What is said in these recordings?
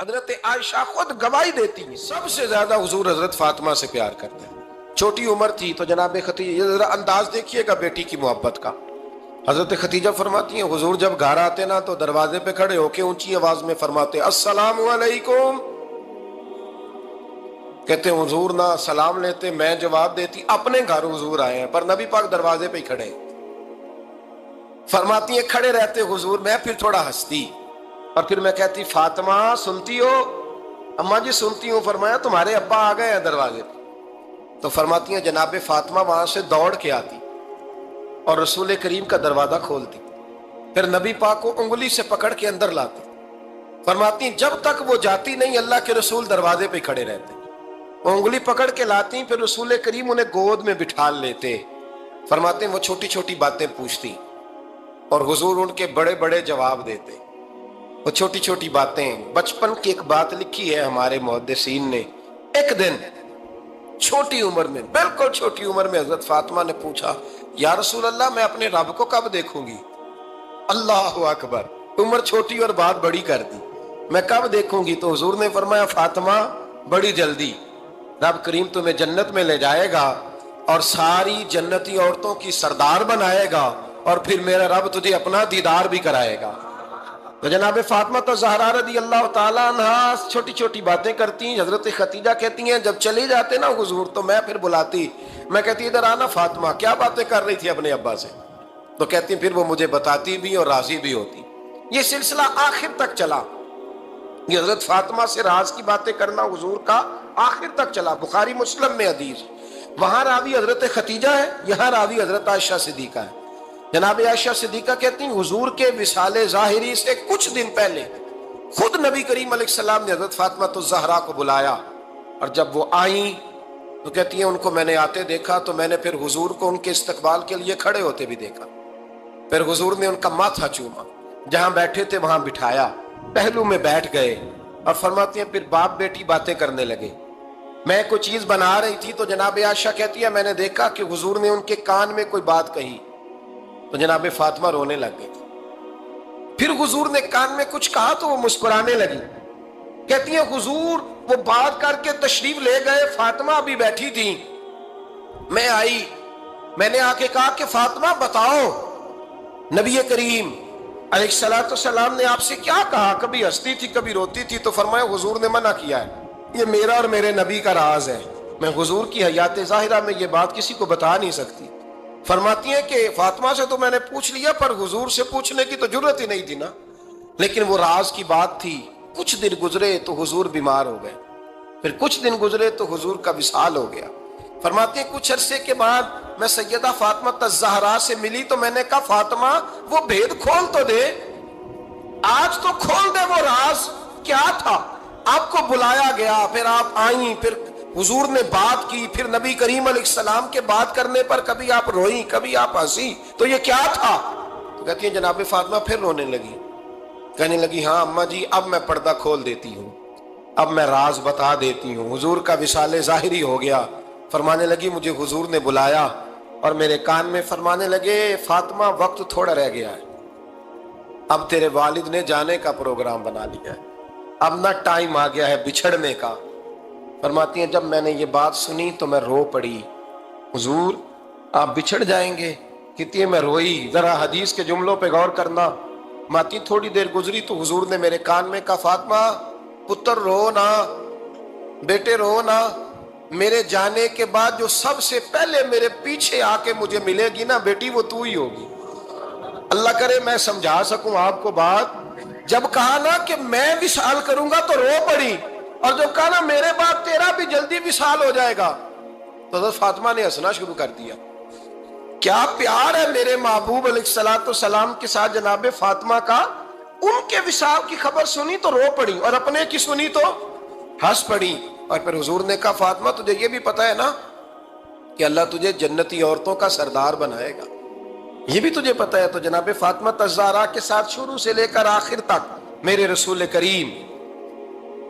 حضرت عائشہ خود گواہی دیتی ہیں سب سے زیادہ حضور حضرت فاطمہ سے پیار کرتے ہیں. چھوٹی عمر تھی تو جناب خدیجہ، ذرا انداز دیکھیے گا بیٹی کی محبت کا. حضرت خدیجہ فرماتی ہیں حضور جب گھر آتے نا تو دروازے پہ کھڑے ہو کے اونچی آواز میں فرماتے السلام علیکم. کہتے ہیں حضور نہ سلام لیتے، میں جواب دیتی اپنے گھر حضور آئے ہیں، پر نبی پاک دروازے پہ ہی کھڑے. فرماتی ہیں کھڑے رہتے حضور، میں پھر تھوڑا ہنستی اور پھر میں کہتی فاطمہ سنتی ہو؟ اماں جی سنتی ہوں. فرمایا تمہارے ابا آ گئے ہیں دروازے پہ. تو فرماتی ہیں جناب فاطمہ وہاں سے دوڑ کے آتی اور رسول کریم کا دروازہ کھولتی، پھر نبی پاک کو انگلی سے پکڑ کے اندر لاتی. فرماتی ہیں جب تک وہ جاتی نہیں اللہ کے رسول دروازے پہ کھڑے رہتے. وہ انگلی پکڑ کے لاتی، پھر رسول کریم انہیں گود میں بٹھا لیتے. فرماتے ہیں وہ چھوٹی چھوٹی باتیں پوچھتی اور حضور ان کے بڑے بڑے جواب دیتے. وہ چھوٹی چھوٹی باتیں، بچپن کی ایک بات لکھی ہے ہمارے محدثین نے. ایک دن چھوٹی عمر میں، بالکل چھوٹی عمر میں حضرت فاطمہ نے پوچھا یا رسول اللہ میں اپنے رب کو کب دیکھوں گی؟ اللہ اکبر، عمر چھوٹی اور بات بڑی کر دی. میں کب دیکھوں گی؟ تو حضور نے فرمایا فاطمہ بڑی جلدی. رب کریم تمہیں جنت میں لے جائے گا اور ساری جنتی عورتوں کی سردار بنائے گا اور پھر میرا رب تجھے اپنا دیدار بھی کرائے گا. تو جناب فاطمہ الزہرا رضی اللہ تعالیٰ عنہا چھوٹی چھوٹی باتیں کرتی ہیں. حضرت خدیجہ کہتی ہیں جب چلے جاتے نا حضور تو میں پھر بلاتی، میں کہتی ادھر آنا فاطمہ، کیا باتیں کر رہی تھی اپنے ابا سے؟ تو کہتی پھر وہ مجھے بتاتی بھی اور راضی بھی ہوتی. یہ سلسلہ آخر تک چلا. یہ حضرت فاطمہ سے راز کی باتیں کرنا حضور کا آخر تک چلا. بخاری مسلم میں حدیث، وہاں راوی حضرت خدیجہ ہے، یہاں راوی حضرت عائشہ صدیقہ ہے. جناب عائشہ صدیقہ کہتی ہیں حضور کے وصال ظاہری سے کچھ دن پہلے خود نبی کریم علیہ السلام نے حضرت فاطمہ الزہرا کو بلایا، اور جب وہ آئیں تو کہتی ہیں ان کو میں نے آتے دیکھا تو میں نے پھر حضور کو ان کے استقبال کے لیے کھڑے ہوتے بھی دیکھا. پھر حضور نے ان کا ماتھا چوما، جہاں بیٹھے تھے وہاں بٹھایا، پہلو میں بیٹھ گئے اور فرماتی ہیں پھر باپ بیٹی باتیں کرنے لگے. میں کوئی چیز بنا رہی تھی تو جناب عائشہ کہتی ہے میں نے دیکھا کہ حضور نے ان کے کان میں کوئی بات کہی تو جناب فاطمہ رونے لگ گئی. پھر حضور نے کان میں کچھ کہا تو وہ مسکرانے لگی. کہتی ہیں حضور وہ بات کر کے تشریف لے گئے، فاطمہ ابھی بیٹھی تھی، میں آئی، میں نے آ کے کہا کہ فاطمہ بتاؤ نبی کریم علیہ السلام نے آپ سے کیا کہا؟ کبھی ہنستی تھی کبھی روتی تھی. تو فرمایا حضور نے منع کیا ہے، یہ میرا اور میرے نبی کا راز ہے، میں حضور کی حیات ظاہرہ میں یہ بات کسی کو بتا نہیں سکتی. فرماتی ہیں کہ فاطمہ سے تو میں نے پوچھ لیا پر حضور سے پوچھنے کی تو ضرورت ہی نہیں تھی نا، لیکن وہ راز کی بات تھی. کچھ دن گزرے تو حضور بیمار ہو گئے، پھر کچھ دن گزرے تو حضور کا وصال ہو گیا. فرماتی ہیں کچھ عرصے کے بعد میں سیدہ فاطمہ الزہرا سے ملی تو میں نے کہا فاطمہ وہ بھید کھول تو دے، آج تو کھول دے وہ راز کیا تھا. آپ کو بلایا گیا، پھر آپ آئیں، پھر حضور نے بات کی، پھر نبی کریم علیہ السلام کے بات کرنے پر کبھی آپ روئیں کبھی آپ ہنسی، تو یہ کیا تھا؟ تو کہتی ہیں جناب فاطمہ پھر رونے لگی، کہنے لگی ہاں اماں جی اب میں پردہ کھول دیتی ہوں، اب میں راز بتا دیتی ہوں. حضور کا وصال ظاہری ہو گیا. فرمانے لگی مجھے حضور نے بلایا اور میرے کان میں فرمانے لگے فاطمہ وقت تھوڑا رہ گیا ہے، اب تیرے والد نے جانے کا پروگرام بنا لیا ہے، اب نہ ٹائم آ گیا ہے بچھڑنے کا. فرماتی ہیں جب میں نے یہ بات سنی تو میں رو پڑی، حضور آپ بچھڑ جائیں گے؟ کہتی ہے میں روئی. ذرا حدیث کے جملوں پہ غور کرنا. ماتی تھوڑی دیر گزری تو حضور نے میرے کان میں کہا فاطمہ پتر رو نہ، بیٹے رو نہ، میرے جانے کے بعد جو سب سے پہلے میرے پیچھے آ کے مجھے ملے گی نا بیٹی وہ تو ہی ہوگی. اللہ کرے میں سمجھا سکوں آپ کو بات. جب کہا نا کہ میں وصال کروں گا تو رو پڑی، اور جب کہا نا میرے بعد تیرا بھی جلدی وصال ہو جائے گا تو حضرت فاطمہ نے ہنسنا شروع کر دیا. کیا پیار ہے میرے محبوب علیہ السلام کے ساتھ جناب فاطمہ کا. ان کے وصال کی خبر سنی تو رو پڑی اور اپنے کی سنی تو ہنس پڑی. اور پھر حضور نے کہا فاطمہ تجھے یہ بھی پتا ہے نا کہ اللہ تجھے جنتی عورتوں کا سردار بنائے گا، یہ بھی تجھے پتا ہے. تو جناب فاطمہ الزہرا کے ساتھ شروع سے لے کر آخر تک میرے رسول کریم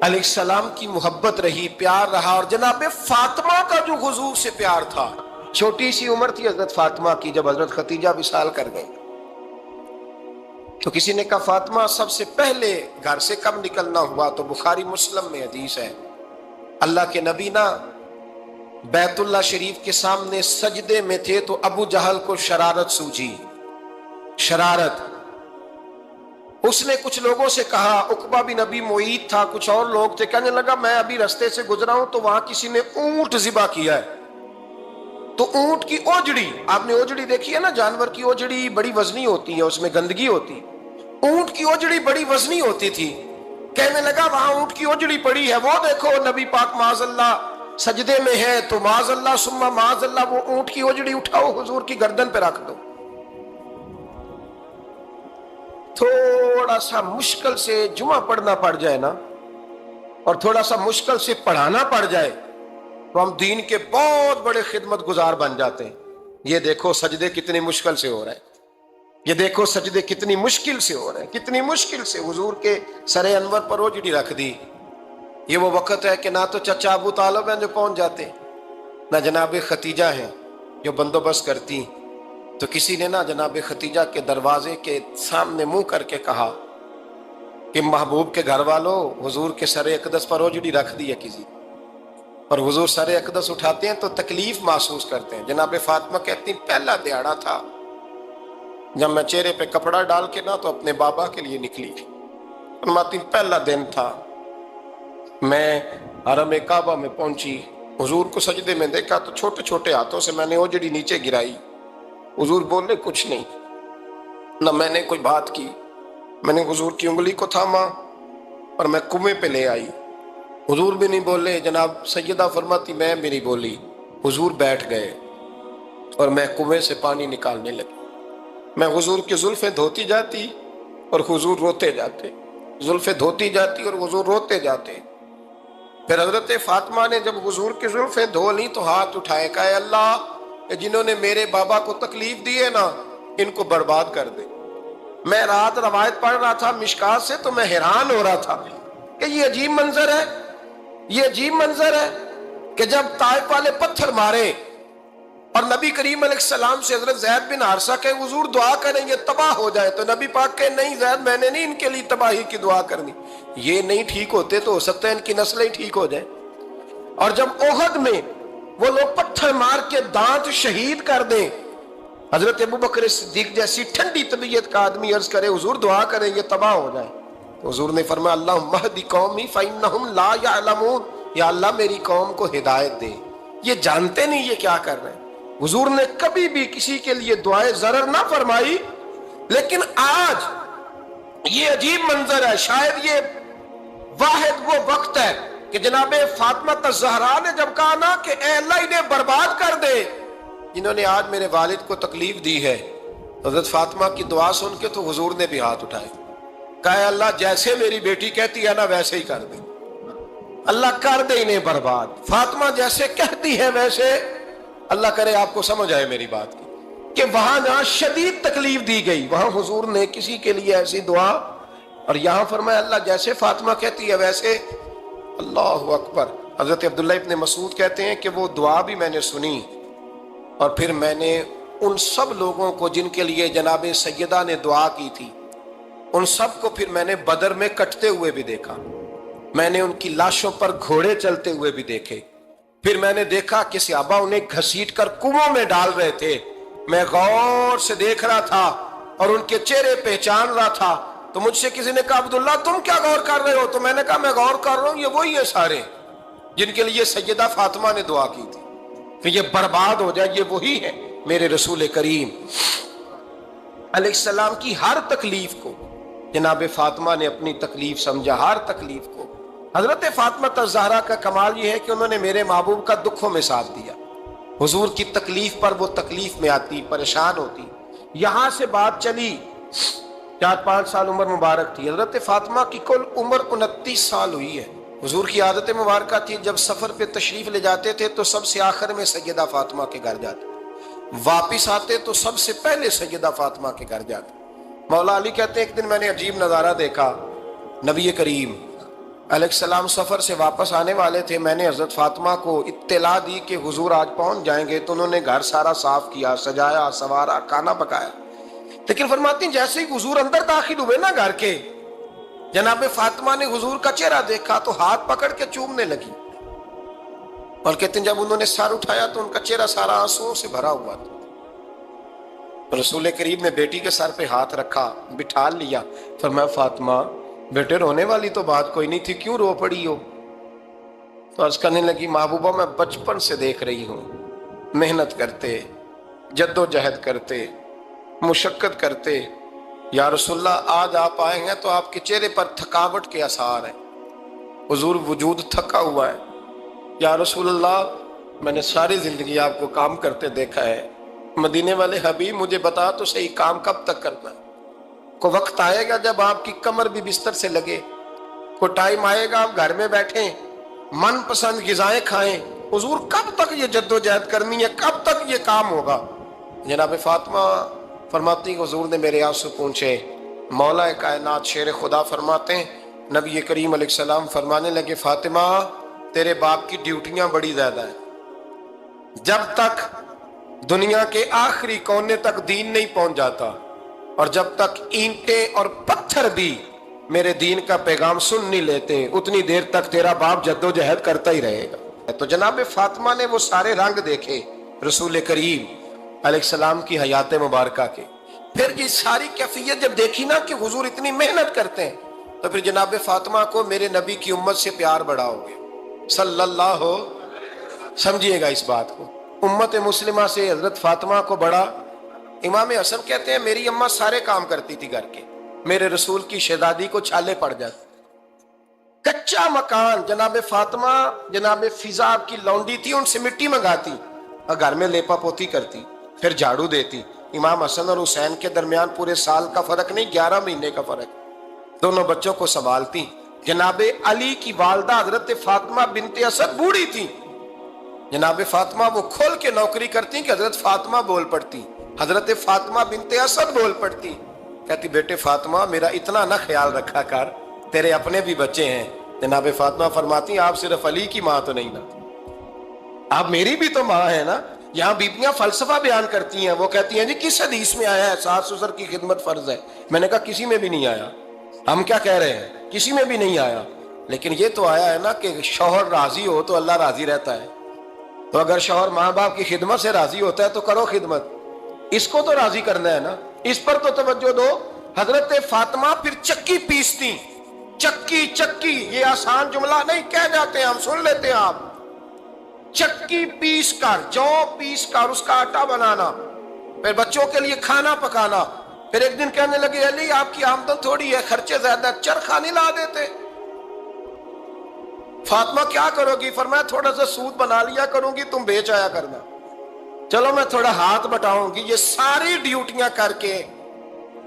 علیہ السلام کی محبت رہی، پیار رہا. اور جناب فاطمہ کا جو حضور سے پیار تھا، چھوٹی سی عمر تھی حضرت فاطمہ کی جب حضرت خدیجہ وصال کر گئی. تو کسی نے کہا فاطمہ سب سے پہلے گھر سے کب نکلنا ہوا؟ تو بخاری مسلم میں حدیث ہے، اللہ کے نبی نا بیت اللہ شریف کے سامنے سجدے میں تھے تو ابو جہل کو شرارت سوجی، شرارت۔ اس نے کچھ لوگوں سے کہا، عقبہ بن ابی معیط تھا، کچھ اور لوگ تھے، کہنے لگا میں ابھی رستے سے گزرا ہوں تو وہاں کسی نے اونٹ ذبح کیا ہے، تو اونٹ کی اوجڑی، آپ نے اوجڑی دیکھی ہے نا، جانور کی اوجڑی بڑی وزنی ہوتی ہے، اس میں گندگی ہوتی، اونٹ کی اوجڑی بڑی وزنی ہوتی تھی، کہنے لگا وہاں اونٹ کی اوجڑی پڑی ہے، وہ دیکھو نبی پاک معاذ اللہ سجدے میں ہے، تو معاذ اللہ ثم معاذ اللہ وہ اونٹ کی اوجڑی اٹھاؤ حضور کی گردن پہ رکھ دو۔ تھوڑا سا مشکل سے جمعہ پڑھنا پڑ جائے نا، اور تھوڑا سا مشکل سے پڑھانا پڑ جائے تو ہم دین کے بہت بڑے خدمت گزار بن جاتے ہیں۔ یہ دیکھو سجدے کتنی مشکل سے ہو رہے ہیں، یہ دیکھو سجدے کتنی مشکل سے ہو رہے ہیں، کتنی مشکل سے حضور کے سر انور پر اوجڑی رکھ دی۔ یہ وہ وقت ہے کہ نہ تو چچا ابو طالب ہیں جو پہنچ جاتے، نہ جناب ختیجہ ہیں جو بندوبست کرتی، تو کسی نے نہ جناب ختیجہ کے دروازے کے سامنے منہ کر کے کہا کہ محبوب کے گھر والوں حضور کے سر اقدس پر اوجڑی رکھ دی ہے کسی، اور حضور سر اقدس اٹھاتے ہیں تو تکلیف محسوس کرتے ہیں۔ جناب فاطمہ کہتی ہیں پہلا دیہڑا تھا جب میں چہرے پہ کپڑا ڈال کے نہ تو اپنے بابا کے لیے نکلی، فرماتی پہلا دن تھا، میں حرم کعبہ میں پہنچی، حضور کو سجدے میں دیکھا تو چھوٹے چھوٹے ہاتھوں سے میں نے اوجڑی نیچے گرائی، حضور بولے کچھ نہیں، نہ میں نے کوئی بات کی، میں نے حضور کی انگلی کو تھاما اور میں کنویں پہ لے آئی، حضور بھی نہیں بولے، جناب سیدہ فرماتی میں بھی نہیں بولی، حضور بیٹھ گئے اور میں کنویں سے پانی نکالنے لگی، میں حضور کی زلفیں دھوتی جاتی اور حضور روتے جاتے، زلفیں دھوتی جاتی اور حضور روتے جاتے۔ پھر حضرت فاطمہ نے جب حضور کی زلفیں دھو لی تو ہاتھ اٹھائے، کہا اللہ جنہوں نے میرے بابا کو تکلیف دی ہے نا ان کو برباد کر دے۔ میں رات روایت پڑھ رہا تھا مشکات سے تو میں حیران ہو رہا تھا کہ یہ عجیب منظر ہے، یہ عجیب منظر ہے کہ جب طائف والے پتھر مارے اور نبی کریم علیہ السلام سے حضرت زید بن حارثہ کہ حضور دعا کریں یہ تباہ ہو جائے، تو نبی پاک کہ نہیں زید میں نے نہیں ان کے لیے تباہی کی دعا کرنی، یہ نہیں ٹھیک ہوتے تو ہو سکتا ہے ان کی نسلیں ٹھیک ہو جائیں۔ اور جب احد میں وہ لوگ پتھر مار کے دانت شہید کر دیں، حضرت ابوبکر صدیق جیسی ٹھنڈی طبیعت کا آدمی عرض کرے حضور دعا کریں یہ تباہ ہو جائے، تو حضور نے فرمایا اللہم اہد قومی فإنہم لا یعلمون، یا اللہ میری قوم کو ہدایت دے، یہ جانتے نہیں یہ کیا کر رہے ہیں۔ حضور نے کبھی بھی کسی کے لیے دعائے ضرر نہ فرمائی، لیکن آج یہ عجیب منظر ہے، شاید یہ واحد وہ وقت ہے کہ جناب فاطمہ الزہرا نے جب کہا نا کہ اے اللہ انہیں برباد کر دے جنہوں نے آج میرے والد کو تکلیف دی ہے، حضرت فاطمہ کی دعا سن کے تو حضور نے بھی ہاتھ اٹھائے، کہا اے اللہ جیسے میری بیٹی کہتی ہے نا ویسے ہی کر دے، اللہ کر دے انہیں برباد، فاطمہ جیسے کہتی ہے ویسے، اللہ کرے آپ کو سمجھ آئے میری بات کی کہ وہاں جہاں شدید تکلیف دی گئی وہاں حضور نے کسی کے لیے ایسی دعا، اور یہاں فرمایا اللہ جیسے فاطمہ کہتی ہے ویسے، اللہ اکبر۔ حضرت عبداللہ ابن مسعود کہتے ہیں کہ وہ دعا بھی میں نے سنی، اور پھر میں نے ان سب لوگوں کو جن کے لیے جناب سیدہ نے دعا کی تھی ان سب کو پھر میں نے بدر میں کٹتے ہوئے بھی دیکھا، میں نے ان کی لاشوں پر گھوڑے چلتے ہوئے بھی دیکھے، پھر میں نے دیکھا کہ صحابہ انہیں گھسیٹ کر کنووں میں ڈال رہے تھے، میں غور سے دیکھ رہا تھا اور ان کے چہرے پہچان رہا تھا، تو مجھ سے کسی نے کہا عبداللہ تم کیا غور کر رہے ہو؟ تو میں نے کہا میں غور کر رہا ہوں یہ وہی ہیں سارے جن کے لیے سیدہ فاطمہ نے دعا کی تھی کہ یہ برباد ہو جائے، یہ وہی ہے میرے رسول کریم علیہ السلام کی ہر تکلیف کو جناب فاطمہ نے اپنی تکلیف سمجھا، ہر تکلیف کو۔ حضرت فاطمہ الزہرا کا کمال یہ ہے کہ انہوں نے میرے محبوب کا دکھوں میں ساتھ دیا، حضور کی تکلیف پر وہ تکلیف میں آتی، پریشان ہوتی۔ یہاں سے بات چلی 4-5 سال عمر مبارک تھی، حضرت فاطمہ کی کل عمر 29 سال ہوئی ہے۔ حضور کی عادت مبارکہ تھی جب سفر پہ تشریف لے جاتے تھے تو سب سے آخر میں سیدہ فاطمہ کے گھر جاتے، واپس آتے تو سب سے پہلے سیدہ فاطمہ کے گھر جاتے۔ مولا علی کہتے ہیں ایک دن میں نے عجیب نظارہ دیکھا، نبی کریم علیہ السلام سفر سے واپس آنے والے تھے، میں نے حضرت فاطمہ کو اطلاع دی کہ حضور آج پہنچ جائیں گے، تو انہوں نے گھر سارا صاف کیا، سجایا، سنوارا، کھانا پکایا، لیکن فرماتی ہیں جیسے ہی حضور اندر داخل ہوئے نا گھر کے، جناب فاطمہ نے حضور کا چہرہ دیکھا تو ہاتھ پکڑ کے چومنے لگی، اور کہتے ہیں جب انہوں نے سر اٹھایا تو ان کا چہرہ سارا آنسوؤں سے بھرا ہوا تھا۔ رسول کریم نے بیٹی کے سر پہ ہاتھ رکھا، بٹھا لیا، فرمایا فاطمہ بیٹے رونے والی تو بات کوئی نہیں تھی، کیوں رو پڑی ہو؟ تو عرض کرنے لگی محبوبہ میں بچپن سے دیکھ رہی ہوں، محنت کرتے، جد و جہد کرتے، مشقت کرتے، یا رسول اللہ آج آپ آئے ہیں تو آپ کے چہرے پر تھکاوٹ کے آثار ہیں، حضور وجود تھکا ہوا ہے۔ یا رسول اللہ میں نے ساری زندگی آپ کو کام کرتے دیکھا ہے، مدینے والے حبیب مجھے بتا تو صحیح کام کب تک کرنا ہے؟ کوئی وقت آئے گا جب آپ کی کمر بھی بستر سے لگے، کوئی ٹائم آئے گا آپ گھر میں بیٹھیں من پسند غذائیں کھائیں، حضور کب تک یہ جد و جہد کرنی ہے، کب تک یہ کام ہوگا؟ جناب فاطمہ فرماتی ہیں حضور نے میرے آنسو پوچھے، مولا کائنات شیر خدا فرماتے ہیں نبی کریم علیہ السلام فرمانے لگے فاطمہ تیرے باپ کی ڈیوٹیاں بڑی زیادہ ہیں، جب تک دنیا کے آخری کونے تک دین نہیں پہنچ جاتا، اور جب تک اینٹیں اور پتھر بھی میرے دین کا پیغام سن نہیں لیتے، اتنی دیر تک تیرا باپ جد و جہد کرتا ہی رہے گا۔ تو جناب فاطمہ نے وہ سارے رنگ دیکھے رسول کریم علیہ السلام کی حیات مبارکہ کے، پھر یہ ساری کیفیت جب دیکھی نا کہ حضور اتنی محنت کرتے ہیں، تو پھر جناب فاطمہ کو میرے نبی کی امت سے پیار بڑا ہو گیا صلی اللہ ہو۔ سمجھیے گا اس بات کو، امت مسلمہ سے حضرت فاطمہ کو بڑا۔ امام حسن کہتے ہیں میری اماں سارے کام کرتی تھی گھر کے، میرے رسول کی شہزادی کو چھالے پڑ جاتے، کچا مکان جناب فاطمہ جناب فضا آپ کی لونڈی تھی ان سے مٹی منگاتی اور گھر میں لیپا پوتی کرتی، پھر جھاڑو دیتی۔ امام حسن اور حسین کے درمیان پورے سال کا فرق نہیں، 11 مہینے کا فرق، دونوں بچوں کو سنبھالتی۔ جناب علی کی والدہ حضرت فاطمہ بنت اسد بوڑھی تھی، جناب فاطمہ وہ کھول کے نوکری کرتی کہ حضرت فاطمہ بول پڑتی، حضرت فاطمہ بنت اسد بول پڑتی، کہتی بیٹے فاطمہ میرا اتنا نہ خیال رکھا کر، تیرے اپنے بھی بچے ہیں۔ جناب فاطمہ فرماتی آپ صرف علی کی ماں تو نہیں نا، آپ میری بھی تو ماں ہے نا۔ یہاں بیبیاں فلسفہ بیان کرتی ہیں، وہ کہتی ہیں جی کس حدیث میں آیا ہے ساس سسر کی خدمت فرض ہے؟ میں نے کہا کسی میں بھی نہیں آیا، ہم کیا کہہ رہے ہیں، کسی میں بھی نہیں آیا، لیکن یہ تو آیا ہے نا کہ شوہر راضی ہو تو اللہ راضی رہتا ہے، تو اگر شوہر ماں باپ کی خدمت سے راضی ہوتا ہے تو کرو خدمت، اس کو تو راضی کرنا ہے نا، اس پر تو توجہ دو۔ حضرت فاطمہ پھر چکی پیستی، چکی چکی یہ آسان جملہ نہیں، کہہ جاتے ہیں ہم، سن لیتے ہیں آپ، چکی پیس کر، جو پیس کر اس کا آٹا بنانا، پھر بچوں کے لیے کھانا پکانا۔ پھر ایک دن کہنے لگے علی آپ کی آمدن تھوڑی ہے، خرچے زیادہ، چرخا نہیں لا دیتے؟ فاطمہ کیا کرو گی؟ فرمایا تھوڑا سا سود بنا لیا کروں گی، تم بیچ آیا کرنا، چلو میں تھوڑا ہاتھ بٹاؤں گی۔ یہ ساری ڈیوٹیاں کر کے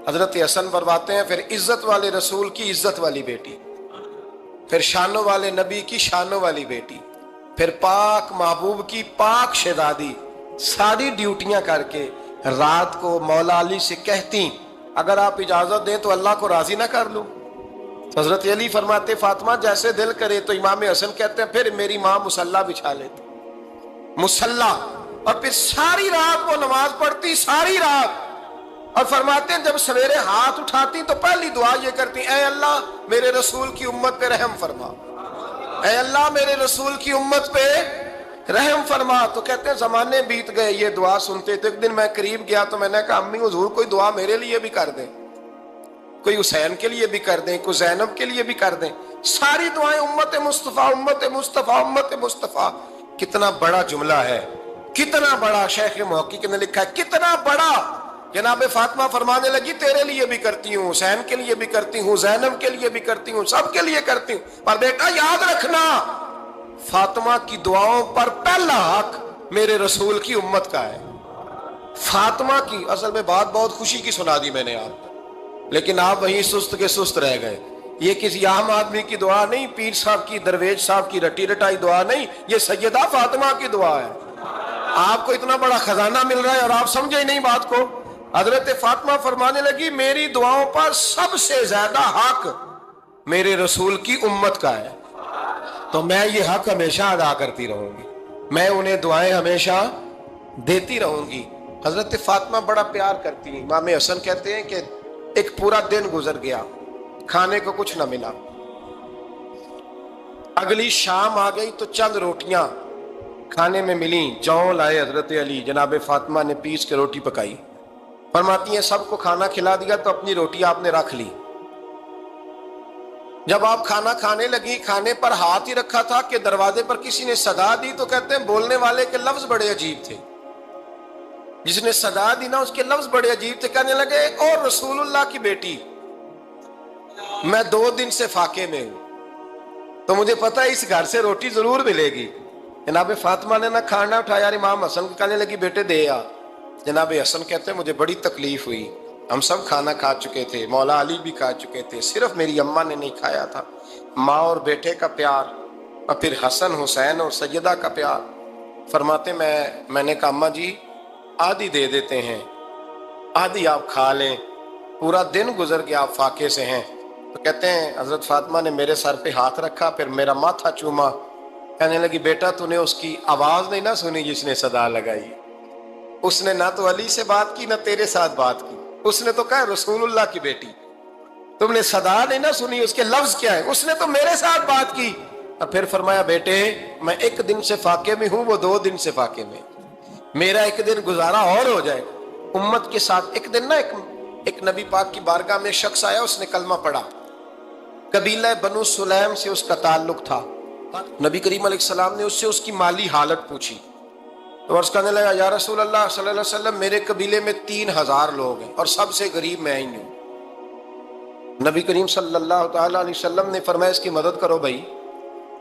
حضرت حسن فرماتے ہیں پھر عزت والے رسول کی عزت والی بیٹی، پھر شانوں والے نبی کی شانوں والی بیٹی، پھر پاک محبوب کی پاک شہزادی، ساری ڈیوٹیاں کر کے رات کو مولا علی سے کہتی اگر آپ اجازت دیں تو اللہ کو راضی نہ کر لوں؟ حضرت علی فرماتے فاطمہ جیسے دل کرے، تو امام حسن کہتے ہیں پھر میری ماں مصلی بچھا لیتی، مصلی، اور پھر ساری رات وہ نماز پڑھتی، ساری رات، اور فرماتے ہیں جب سویرے ہاتھ اٹھاتی تو پہلی دعا یہ کرتی اے اللہ میرے رسول کی امت پہ رحم فرما، اے اللہ میرے رسول کی امت پہ رحم فرما۔ تو کہتے ہیں زمانے بیت گئے یہ دعا سنتے، تو ایک دن میں قریب گیا تو میں نے کہا امی حضور کوئی دعا میرے لیے بھی کر دیں، کوئی حسین کے لیے بھی کر دیں، کوئی زینب کے لیے بھی کر دیں، ساری دعائیں امت مصطفیٰ امت مصطفیٰ امت مصطفیٰ۔ کتنا بڑا جملہ ہے، کتنا بڑا، شیخ محقق نے لکھا ہے کتنا بڑا۔ جناب فاطمہ فرمانے لگی تیرے لیے بھی کرتی ہوں، حسین کے لیے بھی کرتی ہوں، زینب کے لیے بھی کرتی ہوں، سب کے لیے کرتی ہوں، پر بیٹا یاد رکھنا فاطمہ کی دعاؤں پر پہلا حق میرے رسول کی امت کا ہے۔ فاطمہ کی اصل میں بات بہت خوشی کی سنا دی میں نے آپ، لیکن آپ وہیں سست کے سست رہ گئے۔ یہ کسی عام آدمی کی دعا نہیں، پیر صاحب کی، درویش صاحب کی رٹی رٹائی دعا نہیں، یہ سیدہ فاطمہ کی دعا ہے۔ آپ کو اتنا بڑا خزانہ مل رہا ہے اور آپ سمجھے ہی نہیں بات کو۔ حضرت فاطمہ فرمانے لگی میری دعاؤں پر سب سے زیادہ حق میرے رسول کی امت کا ہے، تو میں یہ حق ہمیشہ ادا کرتی رہوں گی، میں انہیں دعائیں ہمیشہ دیتی رہوں گی۔ حضرت فاطمہ بڑا پیار کرتی ہیں. امام حسن کہتے ہیں کہ ایک پورا دن گزر گیا, کھانے کو کچھ نہ ملا. اگلی شام آ گئی تو چند روٹیاں کھانے میں ملیں. جوں لائے حضرت علی, جناب فاطمہ نے پیس کے روٹی پکائی. فرماتی ہیں سب کو کھانا کھلا دیا تو اپنی روٹی آپ نے رکھ لی. جب آپ کھانا کھانے لگی, کھانے پر ہاتھ ہی رکھا تھا کہ دروازے پر کسی نے صدا دی. تو کہتے ہیں بولنے والے کے لفظ بڑے عجیب تھے. جس نے صدا دی نا اس کے لفظ بڑے عجیب تھے. کہنے لگے اور رسول اللہ کی بیٹی, میں 2 دن سے فاقے میں ہوں, تو مجھے پتا ہے اس گھر سے روٹی ضرور ملے گی. جناب فاطمہ نے نہ کھانا اٹھایا. امام حسن کو کہنے لگی بیٹے دے آ. جناب حسن کہتے ہیں مجھے بڑی تکلیف ہوئی. ہم سب کھانا کھا چکے تھے, مولا علی بھی کھا چکے تھے, صرف میری اماں نے نہیں کھایا تھا. ماں اور بیٹے کا پیار, اور پھر حسن حسین اور سیدہ کا پیار. فرماتے میں نے کہا اماں جی آدھی دے دیتے ہیں, آدھی آپ کھا لیں. پورا دن گزر گیا, آپ فاقے سے ہیں. تو کہتے ہیں حضرت فاطمہ نے میرے سر پہ ہاتھ رکھا, پھر میرا ماتھا چوما. کہنے لگی بیٹا تو نے اس کی آواز نہیں نہ سنی جس نے صدا لگائی. اس نے نہ تو علی سے بات کی نہ تیرے ساتھ بات کی. اس نے تو کہا رسول اللہ کی بیٹی. تم نے صدا نہیں نہ سنی, اس کے لفظ کیا ہے. اس نے تو میرے ساتھ بات کی. اور پھر فرمایا بیٹے میں 1 دن سے فاقے میں ہوں, وہ 2 دن سے فاقے میں. میرا 1 دن گزارا اور ہو جائے امت کے ساتھ. ایک دن نا ایک نبی پاک کی بارگاہ میں شخص آیا, اس نے کلمہ پڑھا. قبیلہ بنو سلیم سے اس کا تعلق تھا. نبی کریم علیہ السلام نے اس سے اس کی مالی حالت پوچھی. تو عرض کرنے لگا یا رسول اللہ صلی اللہ علیہ وسلم میرے قبیلے میں 3000 لوگ ہیں اور سب سے غریب میں ہی ہوں. نبی کریم صلی اللہ تعالی علیہ وسلم نے فرمایا اس کی مدد کرو بھائی.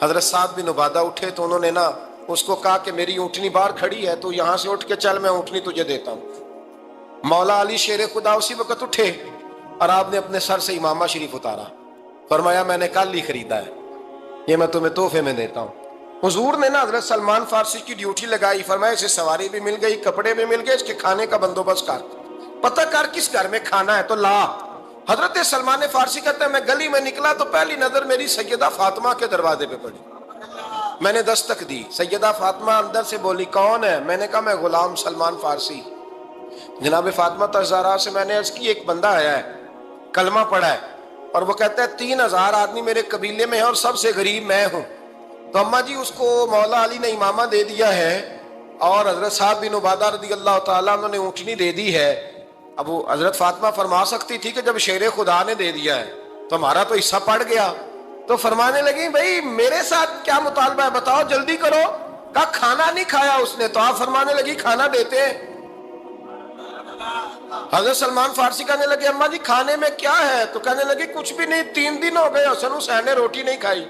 حضرت سعد بن عبادہ اٹھے تو انہوں نے نا اس کو کہا کہ میری اونٹنی باہر کھڑی ہے, تو یہاں سے اٹھ کے چل, میں اونٹنی تجھے دیتا ہوں. مولا علی شیر خدا اسی وقت اٹھے اور آپ نے اپنے سر سے امامہ شریف اتارا. فرمایا میں نے کل ہی خریدا ہے, یہ میں تمہیں تحفے میں دیتا ہوں. حضور نے نا حضرت سلمان فارسی کی ڈیوٹی لگائی. فرمایا اسے سواری بھی مل گئی, کپڑے بھی مل گئے, اس کے کھانے کا بندوبست کر, پتہ کر کس گھر میں کھانا ہے تو لا. حضرت سلمان فارسی کہتے ہیں میں گلی میں نکلا تو پہلی نظر میری سیدہ فاطمہ کے دروازے پہ پڑی. میں نے دستک دی, سیدہ فاطمہ اندر سے بولی کون ہے. میں نے کہا میں غلام سلمان فارسی. جناب فاطمہ تزارا سے میں نے عرض کی ایک بندہ آیا ہے, کلمہ پڑھا ہے, اور وہ کہتا ہے 3000 آدمی میرے قبیلے میں ہیں اور سب سے غریب میں ہوں. تو اماں جی اس کو مولا علی نے امامہ دے دیا ہے اور حضرت سعد بن عبادہ رضی اللہ تعالیٰ عنہ نے اونٹنی دے دی ہے. اب وہ حضرت فاطمہ فرما سکتی تھی کہ جب شیر خدا نے دے دیا ہے تو ہمارا تو حصہ پڑ گیا. تو فرمانے لگی بھائی میرے ساتھ کیا مطالبہ ہے بتاؤ, جلدی کرو. کہا کھانا نہیں کھایا اس نے. تو آپ فرمانے لگی کھانا دیتے ہیں. حضرت سلمان فارسی کہنے لگے اماں جی کھانے میں کیا ہے. تو کہنے لگی کچھ بھی نہیں, 3 دن ہو گئے حسن حسین نے روٹی نہیں کھائی,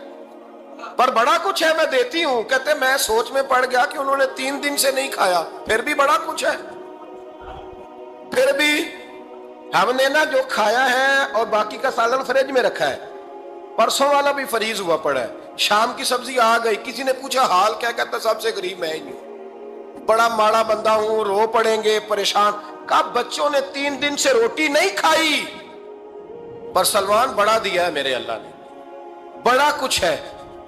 پر بڑا کچھ ہے میں دیتی ہوں. کہتے میں سوچ میں پڑ گیا کہ انہوں نے 3 دن سے نہیں کھایا, پھر بھی بڑا کچھ ہے. پھر بھی ہم نے نا جو کھایا ہے اور باقی کا سالن فریج میں رکھا ہے, پرسوں والا بھی فریز ہوا پڑا ہے. شام کی سبزی آ گئی, کسی نے پوچھا حال کیا, کہتا سب سے غریب میں ہی ہوں, بڑا ماڑا بندہ ہوں, رو پڑیں گے پریشان. کہا بچوں نے 3 دن سے روٹی نہیں کھائی, پر سلمان بڑا دیا ہے میرے اللہ نے, بڑا کچھ ہے.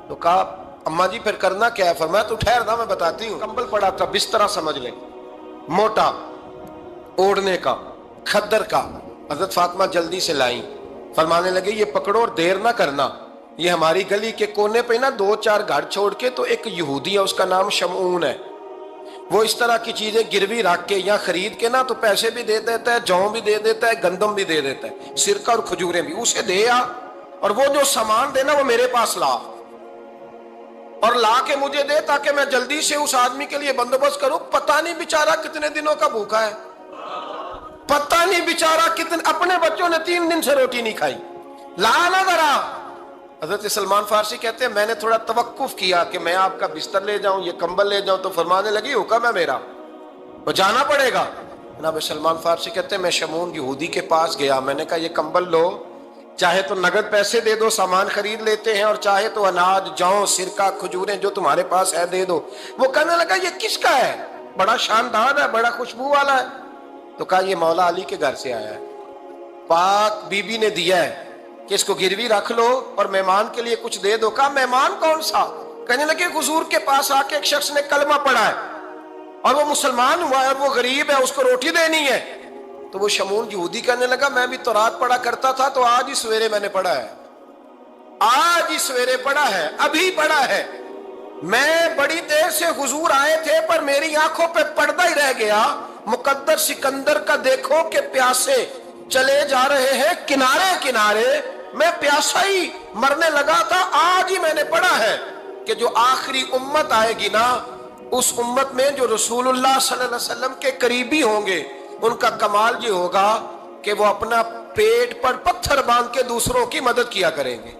تو کہا اماں جی پھر کرنا کیا ہے. فرمایا تو ٹھہر دا میں بتاتی ہوں. کمبل پڑا تھا, بسترا سمجھ لیں, موٹا اوڑھنے کا, کھدر کا. حضرت فاطمہ جلدی سے لائیں. فرمانے لگے یہ پکڑو اور دیر نہ کرنا. یہ ہماری گلی کے کونے پہ نا 2-4 گھر چھوڑ کے تو ایک یہودی ہے, اس کا نام شمعون ہے. وہ اس طرح کی چیزیں گروی رکھ کے یا خرید کے نا تو پیسے بھی دے دیتا ہے, جوں بھی دے دیتا ہے, گندم بھی دے دیتا ہے, سرکہ اور کھجوریں بھی. اسے دے آ, اور وہ جو سامان دینا وہ میرے پاس لا, اور لا کے مجھے دے تاکہ میں جلدی سے اس آدمی کے لیے بندوبست کروں. پتہ نہیں بیچارہ کتنے دنوں کا بھوکا ہے, پتہ نہیں بیچارہ کتنے, اپنے بچوں نے 3 دن سے روٹی نہیں کھائی, لا نہ ذرا. حضرت سلمان فارسی کہتے ہیں میں نے تھوڑا توقف کیا کہ میں آپ کا بستر لے جاؤں, یہ کمبل لے جاؤں. تو فرمانے لگی حکم ہے میرا, وہ جانا پڑے گا. جناب سلمان فارسی کہتے ہیں میں شمعون یہودی کے پاس گیا, میں نے کہا یہ کمبل لو, چاہے تو نگد پیسے دے دو, سامان خرید لیتے ہیں, اور چاہے تو اناج, جوں, سرکہ, کھجوریں جو تمہارے پاس ہے دے دو. وہ کہنے لگا یہ کس کا ہے, بڑا شاندار ہے, بڑا خوشبو والا ہے. تو کہا یہ مولا علی کے گھر سے آیا ہے, پاک بی بی نے دیا ہے کہ اس کو گروی رکھ لو اور مہمان کے لیے کچھ دے دو. کہا مہمان کون سا. کہنے لگے حضور کے پاس آ کے ایک شخص نے کلمہ پڑھا ہے, اور وہ مسلمان ہوا ہے اور وہ غریب ہے، اس کو روٹی دینی ہے۔ تو وہ شمون یہودی کہنے لگا میں بھی تورات پڑھا کرتا تھا، تو آج ہی سویرے میں نے پڑھا ہے، آج ہی سویرے پڑھا ہے، ابھی پڑھا ہے، میں بڑی دیر سے حضور آئے تھے پر میری آنکھوں پہ پردہ ہی رہ گیا، مقدر سکندر کا دیکھو کہ پیاسے چلے جا رہے ہیں کنارے کنارے، میں پیاسا ہی مرنے لگا تھا، آج ہی میں نے پڑھا ہے کہ جو آخری امت آئے گی نا، اس امت میں جو رسول اللہ صلی اللہ علیہ وسلم کے قریبی ہوں گے، ان کا کمال یہ ہوگا کہ وہ اپنا پیٹ پر پتھر باندھ کے دوسروں کی مدد کیا کریں گے۔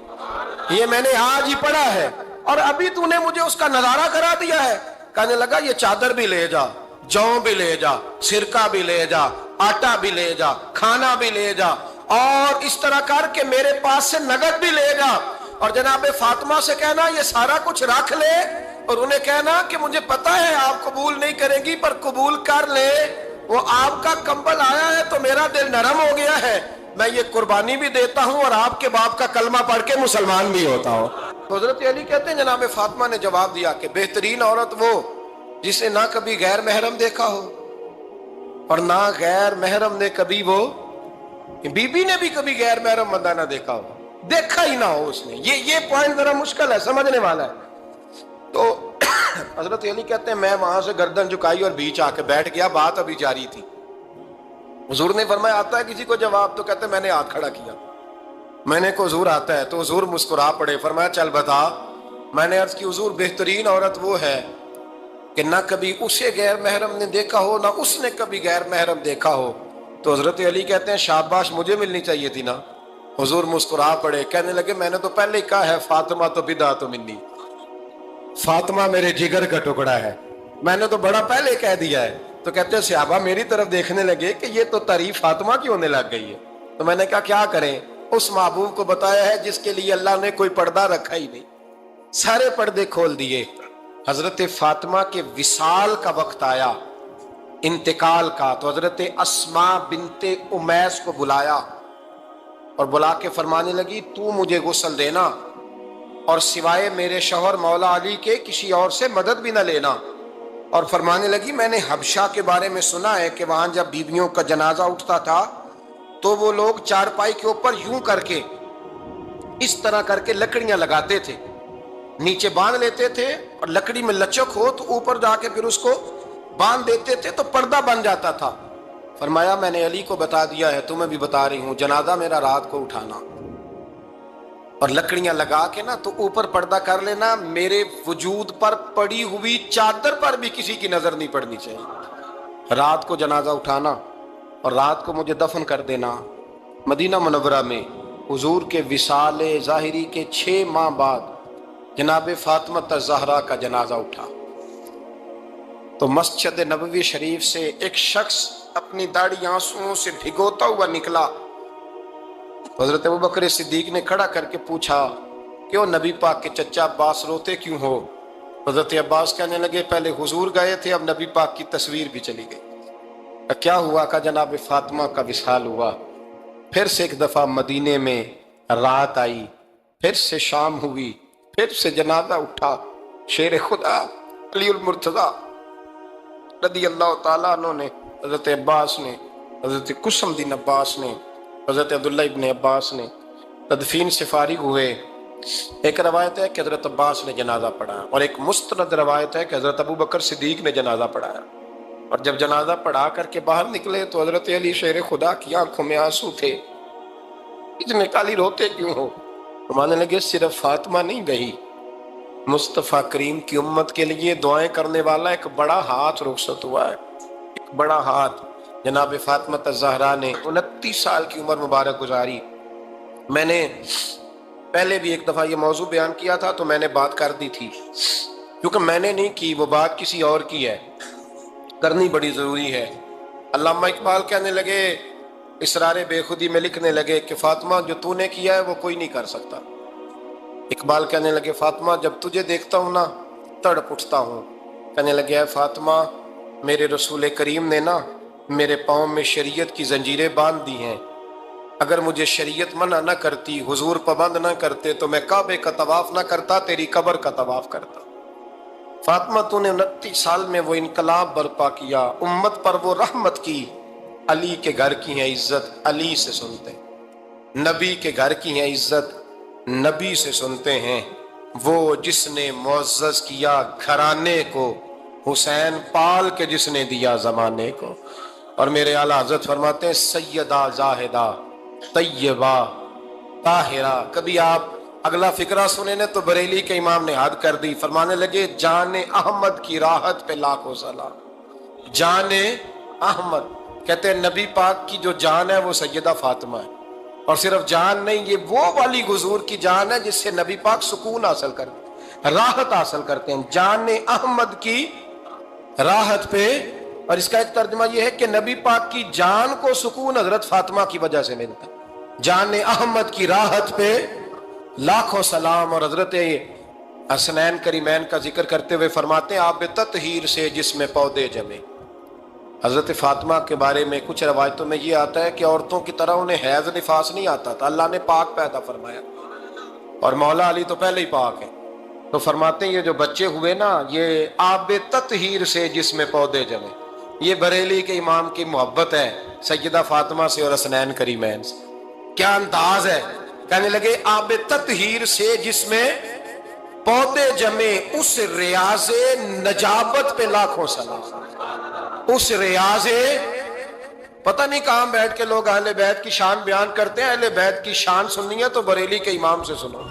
یہ میں نے آج ہی پڑھا ہے اور ابھی تو نے مجھے اس کا نظارہ کرا دیا ہے۔ کہنے لگا یہ چادر بھی لے جا، جو بھی لے جا، سرکہ بھی لے جا، آٹا بھی لے جا، کھانا بھی لے جا، اور اس طرح کر کے میرے پاس سے نقد بھی لے جا، اور جناب فاطمہ سے کہنا یہ سارا کچھ رکھ لے، اور انہیں کہنا کہ مجھے پتا ہے آپ قبول نہیں کریں گی پر قبول کر لے، وہ آپ کا کمبل آیا ہے تو میرا دل نرم ہو گیا ہے، میں یہ قربانی بھی دیتا ہوں اور آپ کے باپ کا کلمہ پڑھ کے مسلمان بھی ہوتا ہوں۔ حضرت علی کہتے ہیں جناب فاطمہ نے جواب دیا کہ بہترین عورت وہ جسے نہ کبھی غیر محرم دیکھا ہو اور نہ غیر محرم نے کبھی، وہ بی بی نے بھی کبھی غیر محرم بندہ نہ دیکھا ہو، دیکھا ہی نہ ہو اس نے۔ یہ پوائنٹ ذرا مشکل ہے، سمجھنے والا ہے۔ تو حضرت علی کہتے ہیں میں وہاں سے گردن جھکائی اور بیچ آ کے بیٹھ گیا، بات ابھی جاری تھی۔ حضور نے فرمایا آتا ہے کسی کو جواب؟ تو کہتے ہیں میں نے ہاتھ کھڑا کیا، میں نے کو حضور آتا ہے، تو حضور مسکرا پڑے، فرمایا چل بتا۔ میں نے عرض کی حضور بہترین عورت وہ ہے کہ نہ کبھی اسے غیر محرم نے دیکھا ہو نہ اس نے کبھی غیر محرم دیکھا ہو۔ تو حضرت علی کہتے ہیں شاباش، مجھے ملنی چاہیے تھی نا۔ حضور مسکرا پڑے، کہنے لگے میں نے تو پہلے ہی کہا ہے فاطمہ تو بدعت منی، فاطمہ میرے جگر کا ٹکڑا ہے، میں نے تو بڑا پہلے کہہ دیا ہے۔ تو کہتے ہیں صحابہ میری طرف دیکھنے لگے کہ یہ تو تعریف فاطمہ کی ہونے لگ گئی ہے۔ تو میں نے کہا کیا کریں؟ اس محبوب کو بتایا ہے جس کے لیے اللہ نے کوئی پردہ رکھا ہی نہیں، سارے پردے کھول دیے۔ حضرت فاطمہ کے وصال کا وقت آیا، انتقال کا، تو حضرت اسماء بنت امیس کو بلایا اور بلا کے فرمانے لگی تو مجھے غسل دینا اور سوائے میرے شوہر مولا علی کے کسی اور سے مدد بھی نہ لینا۔ اور فرمانے لگی میں نے حبشہ کے بارے میں سنا ہے کہ وہاں جب بیویوں کا جنازہ اٹھتا تھا تو وہ لوگ چارپائی کے اوپر یوں کر کے اس طرح کر کے لکڑیاں لگاتے تھے، نیچے باندھ لیتے تھے اور لکڑی میں لچک ہو تو اوپر جا کے پھر اس کو باندھ دیتے تھے تو پردہ بن جاتا تھا۔ فرمایا میں نے علی کو بتا دیا ہے، تمہیں بھی بتا رہی ہوں، جنازہ میرا رات کو اٹھانا اور لکڑیاں لگا کے نا تو اوپر پردہ کر لینا، میرے وجود پر پڑی ہوئی چادر پر بھی کسی کی نظر نہیں پڑنی چاہیے۔ رات کو جنازہ اٹھانا اور رات کو مجھے دفن کر دینا۔ مدینہ منورہ میں حضور کے وصال ظاہری کے 6 ماہ بعد جناب فاطمہ الزہرا کا جنازہ اٹھا تو مسجد نبوی شریف سے ایک شخص اپنی داڑھی آنسوؤں سے بھگوتا ہوا نکلا۔ حضرت ابوبکر صدیق نے کھڑا کر کے پوچھا کیوں نبی پاک کے چچا عباس روتے کیوں ہو؟ حضرت عباس کہنے لگے پہلے حضور گئے تھے، اب نبی پاک کی تصویر بھی چلی گئی۔ کیا ہوا؟ کہ جناب فاطمہ کا وصال ہوا، پھر سے ایک دفعہ مدینے میں رات آئی، پھر سے شام ہوئی، پھر سے جنازہ اٹھا۔ شیر خدا علی المرتضیٰ رضی اللہ تعالیٰ عنہ نے، حضرت عباس نے، حضرت قسم الدین عباس نے، حضرت عبداللہ ابن عباس نے تدفین سے فارغ ہوئے۔ ایک روایت ہے کہ حضرت عباس نے جنازہ پڑھایا اور ایک مستند روایت ہے کہ حضرت ابوبکر صدیق نے جنازہ پڑھایا، اور جب جنازہ پڑھا کر کے باہر نکلے تو حضرت علی شیر خدا کی آنکھوں میں آنسو تھے۔ اتنے کالی روتے کیوں ہو؟ فرمانے لگے صرف فاطمہ نہیں گئی، مصطفیٰ کریم کی امت کے لیے دعائیں کرنے والا ایک بڑا ہاتھ رخصت ہوا ہے، ایک بڑا ہاتھ۔ جناب فاطمہ الزہرا نے 29 سال کی عمر مبارک گزاری۔ میں نے پہلے بھی ایک دفعہ یہ موضوع بیان کیا تھا تو میں نے بات کر دی تھی، کیونکہ میں نے نہیں کی، وہ بات کسی اور کی ہے، کرنی بڑی ضروری ہے۔ علامہ اقبال کہنے لگے، اسرار بے خودی میں لکھنے لگے کہ فاطمہ جو تو نے کیا ہے وہ کوئی نہیں کر سکتا۔ اقبال کہنے لگے فاطمہ جب تجھے دیکھتا ہوں نا تڑپ اٹھتا ہوں۔ کہنے لگے اے فاطمہ میرے رسول کریم نے نا میرے پاؤں میں شریعت کی زنجیریں باندھ دی ہیں، اگر مجھے شریعت منع نہ کرتی، حضور پابند نہ کرتے تو میں کعبے کا طواف نہ کرتا، تیری قبر کا طواف کرتا۔ فاطمہ تو نے 29 سال میں وہ انقلاب برپا کیا، امت پر وہ رحمت کی۔ علی کے گھر کی ہے عزت، علی سے سنتے ہیں۔ نبی کے گھر کی ہے عزت، نبی سے سنتے ہیں۔ وہ جس نے معزز کیا گھرانے کو، حسین پال کے جس نے دیا زمانے کو۔ اور میرے اعلیٰ حضرت فرماتے ہیں سیدہ زاہدہ طیبہ طاہرہ۔ کبھی آپ اگلا فقرہ سنے نا تو بریلی کے امام نے حد کر دی، فرمانے لگے جان احمد کی راحت پہ لاکھوں سلام۔ جان احمد کہتے ہیں نبی پاک کی جو جان ہے وہ سیدہ فاطمہ ہے، اور صرف جان نہیں، یہ وہ والی حضور کی جان ہے جس سے نبی پاک سکون حاصل کرتے ہیں، راحت حاصل کرتے ہیں۔ جان احمد کی راحت پہ، اور اس کا ایک ترجمہ یہ ہے کہ نبی پاک کی جان کو سکون حضرت فاطمہ کی وجہ سے ملتا ہے۔ جان احمد کی راحت پہ لاکھوں سلام۔ اور حضرت حسنین کریمین کا ذکر کرتے ہوئے فرماتے ہیں آب تطہیر سے جس میں پودے جمے۔ حضرت فاطمہ کے بارے میں کچھ روایتوں میں یہ آتا ہے کہ عورتوں کی طرح انہیں حیض نفاس نہیں آتا تھا، اللہ نے پاک پیدا فرمایا، اور مولا علی تو پہلے ہی پاک ہے۔ تو فرماتے ہیں یہ جو بچے ہوئے نا، یہ آب تطہیر سے جس میں پودے جمے، یہ بریلی کے امام کی محبت ہے سیدہ فاطمہ سے اور حسنین کریمین سے۔ کیا انداز ہے، کہنے لگے آب تطہیر سے جس میں پودے جمے، اس ریاض نجابت پہ لاکھوں سلام۔ اس ریاض، پتہ نہیں کہاں بیٹھ کے لوگ اہل بیت کی شان بیان کرتے ہیں، اہل بیت کی شان سننی ہے تو بریلی کے امام سے سنو۔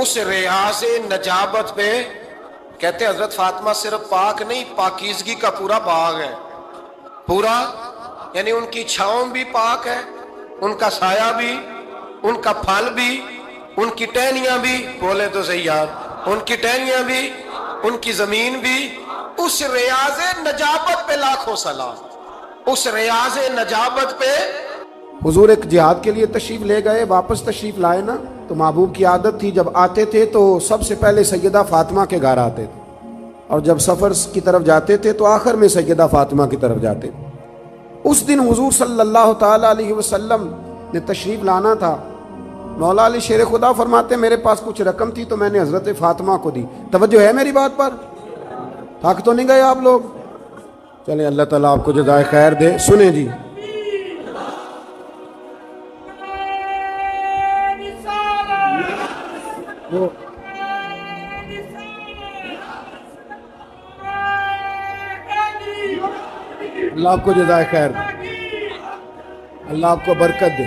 اس ریاض نجابت پہ کہتے ہیں حضرت فاطمہ صرف پاک نہیں، پاکیزگی کا پورا باغ ہے، پورا، یعنی ان کی چھاؤں بھی پاک ہے، ان کا سایہ بھی، ان کا پھل بھی، ان کی ٹہنیاں بھی، بولے تو صحیح یار، ان کی ٹہنیاں بھی، ان کی زمین بھی۔ اس ریاض نجابت پہ لاکھوں سلام، اس ریاض نجابت پہ۔ حضور ایک جہاد کے لیے تشریف لے گئے، واپس تشریف لائے نا، تو محبوب کی عادت تھی جب آتے تھے تو سب سے پہلے سیدہ فاطمہ کے گھر آتے تھے، اور جب سفر کی طرف جاتے تھے تو آخر میں سیدہ فاطمہ کی طرف جاتے تھے۔ اس دن حضور صلی اللہ تعالی علیہ وسلم نے تشریف لانا تھا۔ مولا علی شیر خدا فرماتے ہیں میرے پاس کچھ رقم تھی تو میں نے حضرت فاطمہ کو دی۔ توجہ ہے میری بات پر؟ تھک تو نہیں گئے آپ لوگ؟ چلیں اللہ تعالیٰ آپ کو جزائے خیر دے۔ سنیں جی، اللہ آپ کو جزائے خیر دے، اللہ آپ کو برکت دے۔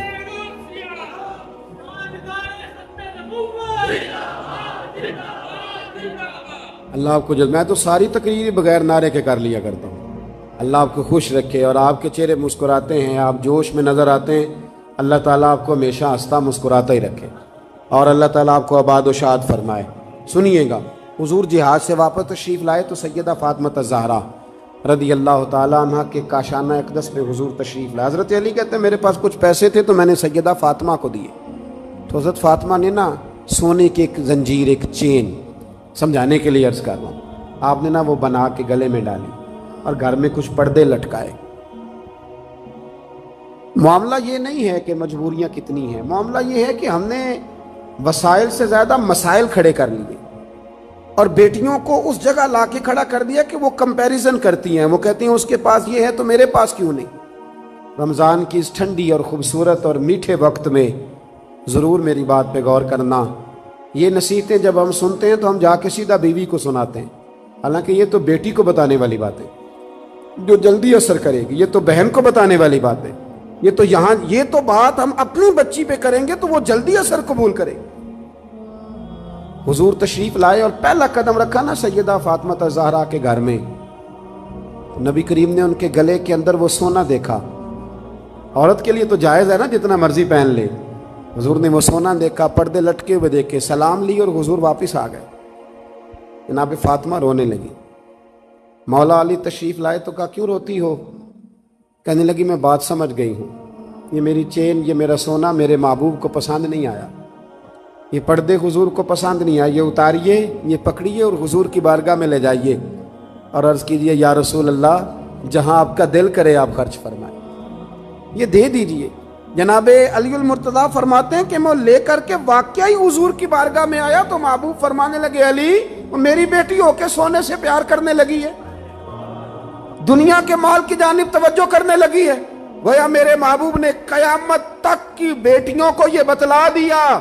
اللہ آپ کو میں تو ساری تقریر بغیر نعرے کے کر لیا کرتا ہوں۔ اللہ آپ کو خوش رکھے، اور آپ کے چہرے مسکراتے ہیں، آپ جوش میں نظر آتے ہیں۔ اللہ تعالیٰ آپ کو ہمیشہ ہنستا مسکراتا ہی رکھے، اور اللہ تعالیٰ آپ کو آباد و شاد فرمائے۔ سنیے گا، حضور جہاد سے واپس تشریف لائے تو سیدہ فاطمہ الزہرا رضی اللہ تعالیٰ عنہ کے کاشانہ اقدس پہ حضور تشریف لائے۔ حضرت علی کہتے ہیں میرے پاس کچھ پیسے تھے تو میں نے سیدہ فاطمہ کو دیے، تو حضرت فاطمہ نے نا سونے کی ایک زنجیر، ایک چین، سمجھانے کے لیے عرض کر رہا ہوں، آپ نے نا وہ بنا کے گلے میں ڈالی اور گھر میں کچھ پردے لٹکائے۔ معاملہ یہ نہیں ہے کہ مجبوریاں کتنی ہیں، معاملہ یہ ہے کہ ہم نے وسائل سے زیادہ مسائل کھڑے کر لیے، اور بیٹیوں کو اس جگہ لا کے کھڑا کر دیا کہ وہ کمپیریزن کرتی ہیں، وہ کہتی ہیں اس کے پاس یہ ہے تو میرے پاس کیوں نہیں۔ رمضان کی اس ٹھنڈی اور خوبصورت اور میٹھے وقت میں ضرور میری بات پہ غور کرنا۔ یہ نصیحتیں جب ہم سنتے ہیں تو ہم جا کے سیدھا بیوی کو سناتے ہیں، حالانکہ یہ تو بیٹی کو بتانے والی بات ہے جو جلدی اثر کرے گی، یہ تو بہن کو بتانے والی بات ہے، یہ تو بات ہم اپنی بچی پہ کریں گے تو وہ جلدی اثر قبول کرے۔ حضور تشریف لائے اور پہلا قدم رکھا نا سیدہ فاطمہ الزہرا کے گھر میں، نبی کریم نے ان کے گلے کے اندر وہ سونا دیکھا۔ عورت کے لیے تو جائز ہے نا جتنا مرضی پہن لے، حضور نے وہ سونا دیکھا، پردے لٹکے ہوئے دیکھے، سلام لی اور حضور واپس آ گئے۔ جناب فاطمہ رونے لگی۔ مولا علی تشریف لائے تو کہا کیوں روتی ہو؟ کہنے لگی میں بات سمجھ گئی ہوں، یہ میری چین، یہ میرا سونا میرے محبوب کو پسند نہیں آیا، یہ پردے حضور کو پسند نہیں آئے، یہ اتاریے، یہ پکڑیے اور حضور کی بارگاہ میں لے جائیے اور عرض کیجئے یا رسول اللہ جہاں آپ کا دل کرے آپ خرچ فرمائیں، یہ دے دیجئے۔ جناب علی المرتضیٰ فرماتے ہیں کہ میں لے کر کے واقعی حضور کی بارگاہ میں آیا تو محبوب فرمانے لگے علی وہ میری بیٹی ہو کے سونے سے پیار کرنے لگی ہے، دنیا کے مال کی جانب توجہ کرنے لگی ہے۔ گویا میرے محبوب نے قیامت تک کی بیٹیوں کو یہ بتلا دیا